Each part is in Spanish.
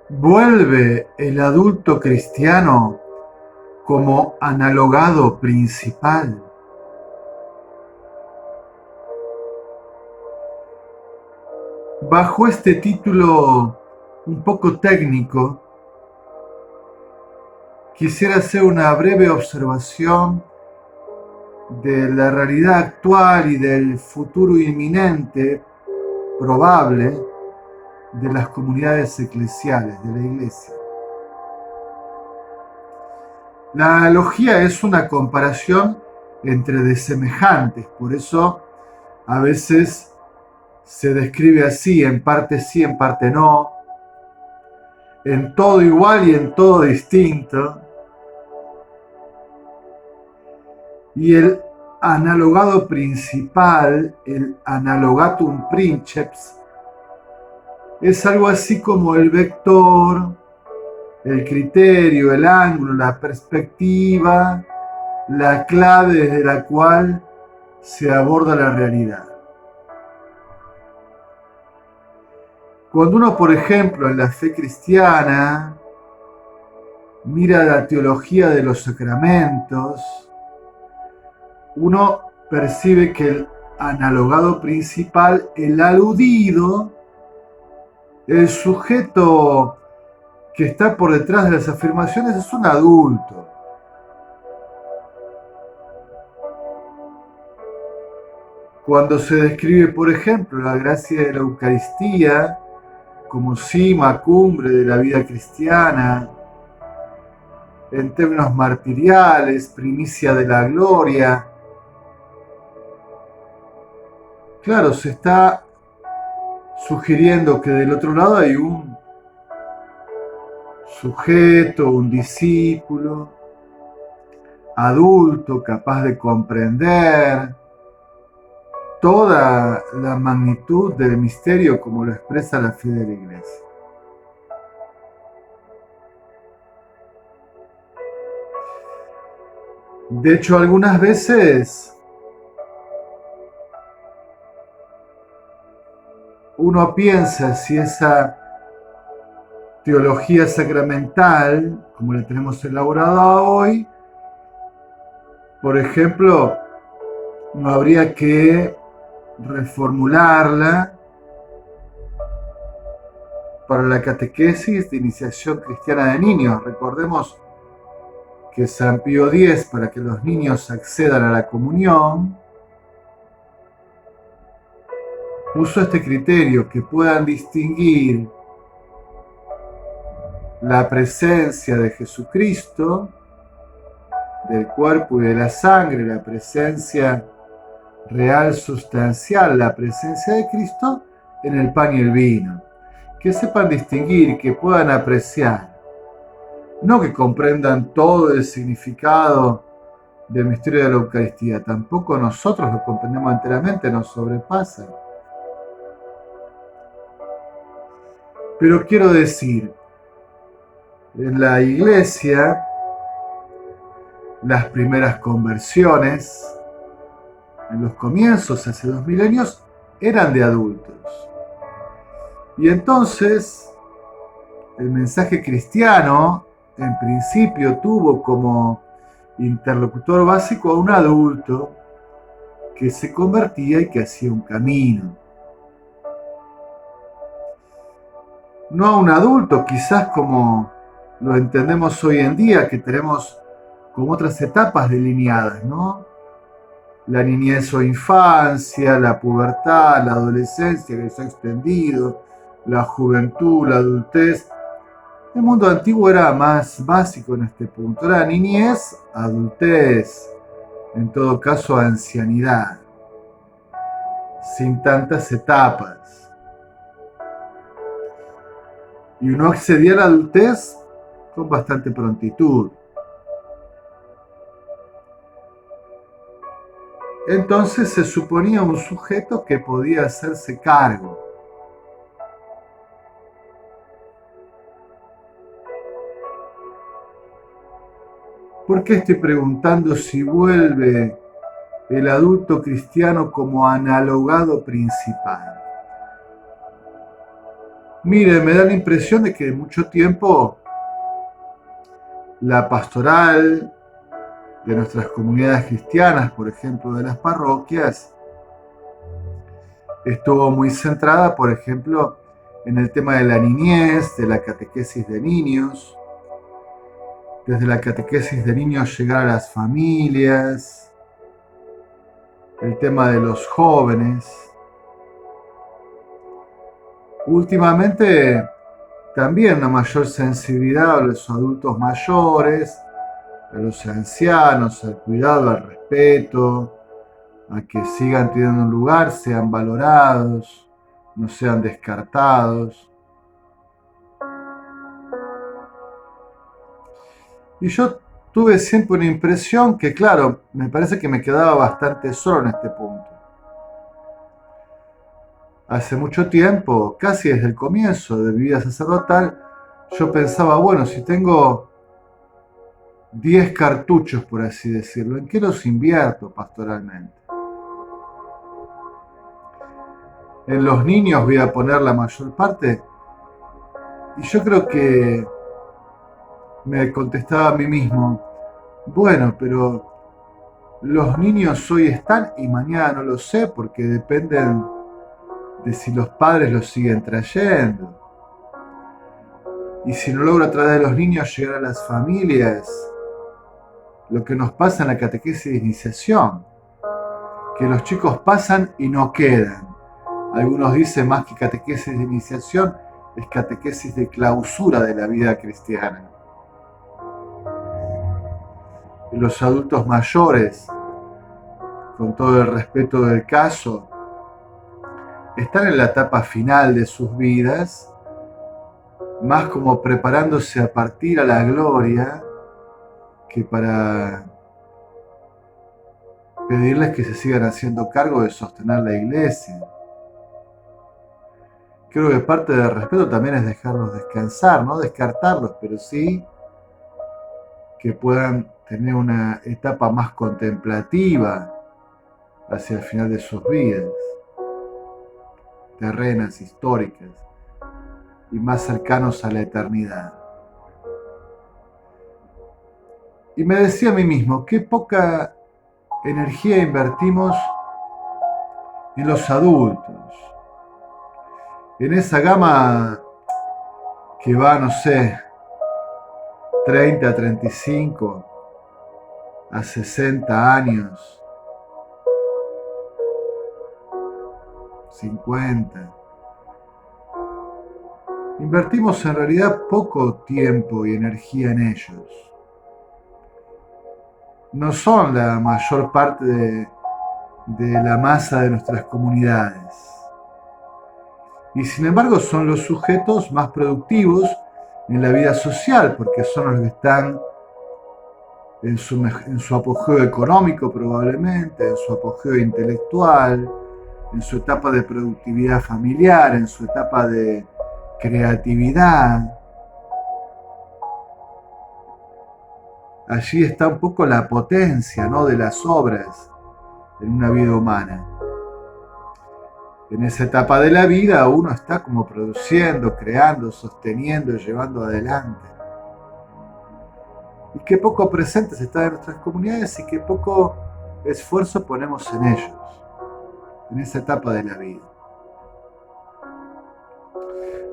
Vuelve el adulto cristiano como analogado principal. Bajo este título un poco técnico, quisiera hacer una breve observación de la realidad actual y del futuro inminente, probable, de las comunidades eclesiales, de la Iglesia. La analogía es una comparación entre desemejantes, por eso a veces se describe así, en parte sí, en parte no, en todo igual y en todo distinto. Y el analogado principal, el analogatum princeps, es algo así como el vector, el criterio, el ángulo, la perspectiva, la clave desde la cual se aborda la realidad. Cuando uno, por ejemplo, en la fe cristiana mira la teología de los sacramentos, uno percibe que el analogado principal, el aludido, el sujeto que está por detrás de las afirmaciones es un adulto. Cuando se describe, por ejemplo, la gracia de la Eucaristía como cima, cumbre de la vida cristiana, en términos martiriales, primicia de la gloria, claro, se está sugiriendo que del otro lado hay un sujeto, un discípulo, adulto, capaz de comprender toda la magnitud del misterio como lo expresa la fe de la Iglesia. De hecho, algunas veces uno piensa si esa teología sacramental, como la tenemos elaborada hoy, por ejemplo, no habría que reformularla para la catequesis de iniciación cristiana de niños. Recordemos que San Pío X, para que los niños accedan a la comunión, puso este criterio, que puedan distinguir la presencia de Jesucristo, del cuerpo y de la sangre, la presencia real sustancial, la presencia de Cristo en el pan y el vino. Que sepan distinguir, que puedan apreciar, no que comprendan todo el significado del misterio de la Eucaristía, tampoco nosotros lo comprendemos enteramente, nos sobrepasa. Pero quiero decir, en la Iglesia, las primeras conversiones, en los comienzos, hace 2 milenios, eran de adultos. Y entonces, el mensaje cristiano, en principio, tuvo como interlocutor básico a un adulto que se convertía y que hacía un camino. No a un adulto, quizás como lo entendemos hoy en día, que tenemos como otras etapas delineadas, ¿no? La niñez o infancia, la pubertad, la adolescencia que se ha extendido, la juventud, la adultez. El mundo antiguo era más básico en este punto. Era niñez, adultez, en todo caso ancianidad, sin tantas etapas. Y uno accedía a la adultez con bastante prontitud. Entonces se suponía un sujeto que podía hacerse cargo. ¿Por qué estoy preguntando si vuelve el adulto cristiano como analogado principal? Mire, me da la impresión de que mucho tiempo la pastoral de nuestras comunidades cristianas, por ejemplo, de las parroquias, estuvo muy centrada, por ejemplo, en el tema de la niñez, de la catequesis de niños, desde la catequesis de niños llegar a las familias, el tema de los jóvenes. Últimamente también una mayor sensibilidad a los adultos mayores, a los ancianos, al cuidado, al respeto, a que sigan teniendo un lugar, sean valorados, no sean descartados. Y yo tuve siempre una impresión que, claro, me parece que me quedaba bastante solo en este punto. Hace mucho tiempo, casi desde el comienzo de mi vida sacerdotal, yo pensaba, bueno, si tengo 10 cartuchos, por así decirlo, ¿en qué los invierto pastoralmente? En los niños voy a poner la mayor parte. Y yo creo que me contestaba a mí mismo, bueno, pero los niños hoy están y mañana no lo sé porque dependen de si los padres los siguen trayendo. Y si no logro a través de los niños llegar a las familias, lo que nos pasa en la catequesis de iniciación, que los chicos pasan y no quedan. Algunos dicen más que catequesis de iniciación, es catequesis de clausura de la vida cristiana. Y los adultos mayores, con todo el respeto del caso, están en la etapa final de sus vidas, más como preparándose a partir a la gloria que para pedirles que se sigan haciendo cargo de sostener la iglesia. Creo que parte del respeto también es dejarlos descansar, no descartarlos, pero sí que puedan tener una etapa más contemplativa hacia el final de sus vidas, terrenas, históricas y más cercanos a la eternidad. Y me decía a mí mismo, qué poca energía invertimos en los adultos, en esa gama que va, no sé, 30, 35 a 60 años, 50. Invertimos en realidad poco tiempo y energía en ellos. No son la mayor parte de la masa de nuestras comunidades. Y sin embargo son los sujetos más productivos en la vida social, porque son los que están en su apogeo económico probablemente, en su apogeo intelectual, en su etapa de productividad familiar, en su etapa de creatividad. Allí está un poco la potencia, ¿no?, de las obras en una vida humana. En esa etapa de la vida uno está como produciendo, creando, sosteniendo, llevando adelante. Y qué poco presentes están en nuestras comunidades y qué poco esfuerzo ponemos en ellos, en esa etapa de la vida.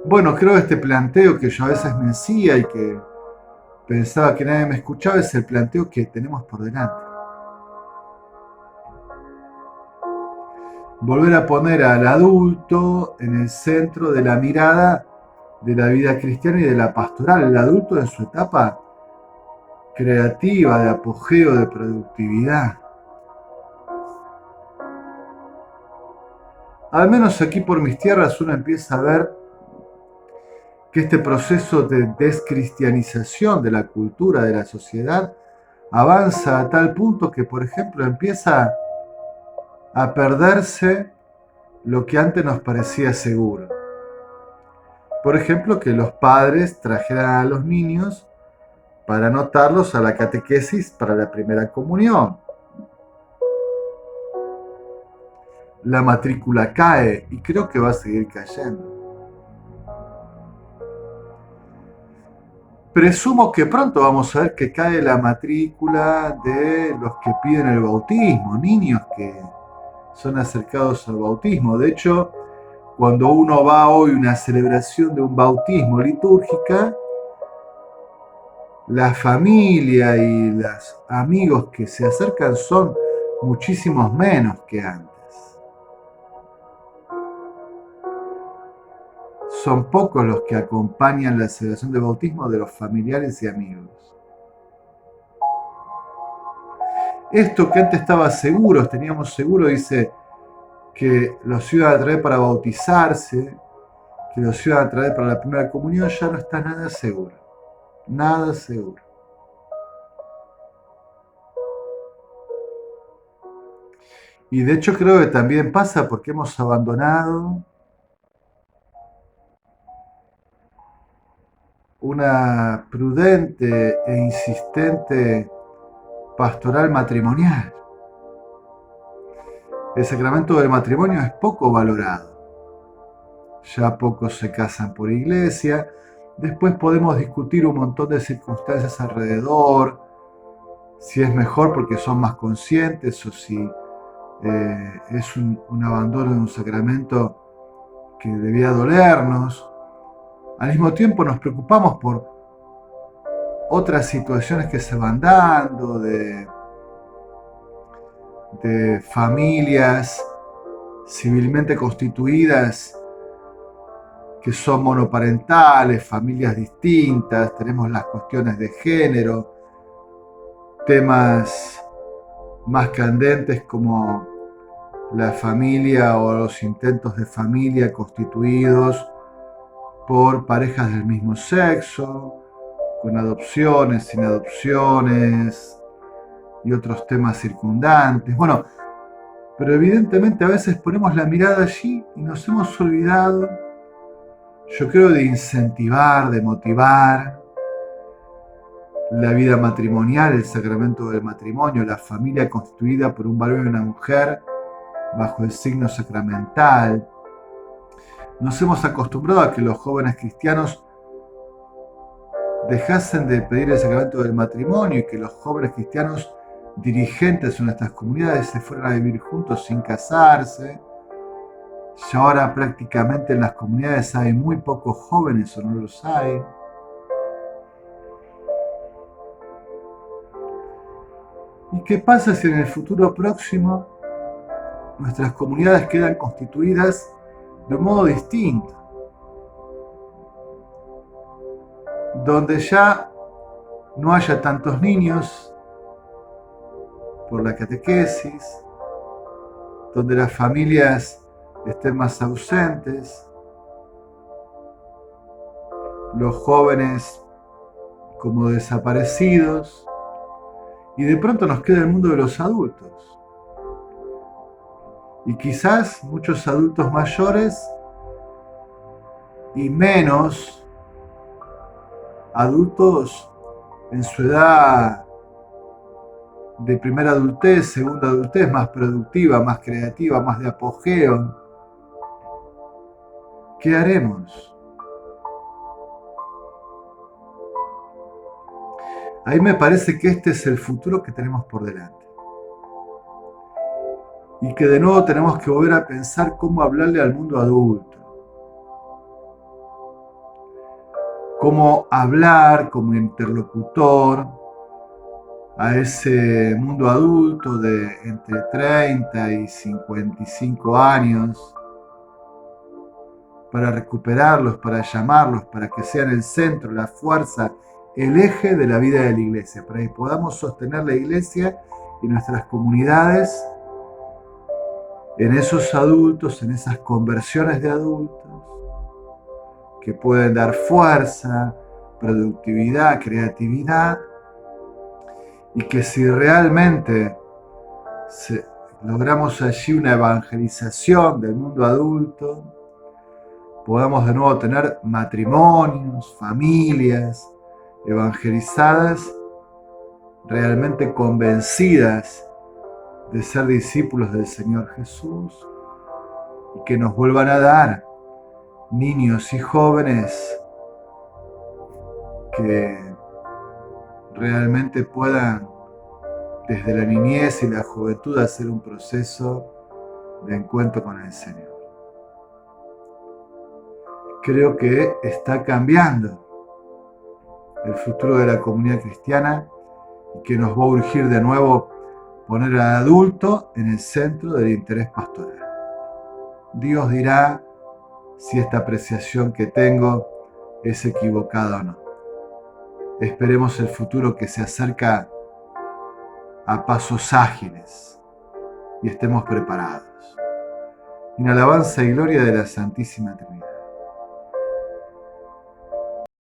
Bueno, creo que este planteo que yo a veces me hacía y que pensaba que nadie me escuchaba es el planteo que tenemos por delante. Volver a poner al adulto en el centro de la mirada de la vida cristiana y de la pastoral. El adulto en su etapa creativa, de apogeo, de productividad. Al menos aquí por mis tierras uno empieza a ver que este proceso de descristianización de la cultura, de la sociedad, avanza a tal punto que, por ejemplo, empieza a perderse lo que antes nos parecía seguro. Por ejemplo, que los padres trajeran a los niños para anotarlos a la catequesis para la primera comunión. La matrícula cae y creo que va a seguir cayendo. Presumo que pronto vamos a ver que cae la matrícula de los que piden el bautismo, niños que son acercados al bautismo. De hecho, cuando uno va hoy a una celebración de un bautismo litúrgica, la familia y los amigos que se acercan son muchísimos menos que antes. Son pocos los que acompañan la celebración de bautismo de los familiares y amigos. Esto que antes estaba seguro, teníamos seguro, dice que los iban a traer para bautizarse, que los iban a traer para la primera comunión, ya no está nada seguro. Nada seguro. Y de hecho creo que también pasa porque hemos abandonado una prudente e insistente pastoral matrimonial. El sacramento del matrimonio es poco valorado. Ya pocos se casan por iglesia. Después podemos discutir un montón de circunstancias alrededor, si es mejor porque son más conscientes o si es un abandono de un sacramento que debía dolernos. Al mismo tiempo nos preocupamos por otras situaciones que se van dando, de familias civilmente constituidas que son monoparentales, familias distintas, tenemos las cuestiones de género, temas más candentes como la familia o los intentos de familia constituidos por parejas del mismo sexo, con adopciones, sin adopciones y otros temas circundantes. Bueno, pero evidentemente a veces ponemos la mirada allí y nos hemos olvidado, yo creo, de incentivar, de motivar la vida matrimonial, el sacramento del matrimonio, la familia constituida por un varón y una mujer bajo el signo sacramental. Nos hemos acostumbrado a que los jóvenes cristianos dejasen de pedir el sacramento del matrimonio y que los jóvenes cristianos dirigentes en nuestras comunidades se fueran a vivir juntos sin casarse. Y ahora prácticamente en las comunidades hay muy pocos jóvenes o no los hay. ¿Y qué pasa si en el futuro próximo nuestras comunidades quedan constituidas de un modo distinto? Donde ya no haya tantos niños por la catequesis, donde las familias estén más ausentes, los jóvenes como desaparecidos, y de pronto nos queda el mundo de los adultos. Y quizás muchos adultos mayores y menos adultos en su edad de primera adultez, segunda adultez, más productiva, más creativa, más de apogeo. ¿Qué haremos? Ahí me parece que este es el futuro que tenemos por delante. Y que de nuevo tenemos que volver a pensar cómo hablarle al mundo adulto. Cómo hablar como interlocutor a ese mundo adulto de entre 30 y 55 años, para recuperarlos, para llamarlos, para que sean el centro, la fuerza, el eje de la vida de la iglesia, para que podamos sostener la iglesia y nuestras comunidades en esos adultos, en esas conversiones de adultos, que pueden dar fuerza, productividad, creatividad, y que si realmente logramos allí una evangelización del mundo adulto, podamos de nuevo tener matrimonios, familias evangelizadas, realmente convencidas de ser discípulos del Señor Jesús, y que nos vuelvan a dar niños y jóvenes que realmente puedan desde la niñez y la juventud hacer un proceso de encuentro con el Señor. Creo que está cambiando el futuro de la comunidad cristiana y que nos va a urgir de nuevo poner al adulto en el centro del interés pastoral. Dios dirá si esta apreciación que tengo es equivocada o no. Esperemos el futuro que se acerca a pasos ágiles y estemos preparados. En alabanza y gloria de la Santísima Trinidad.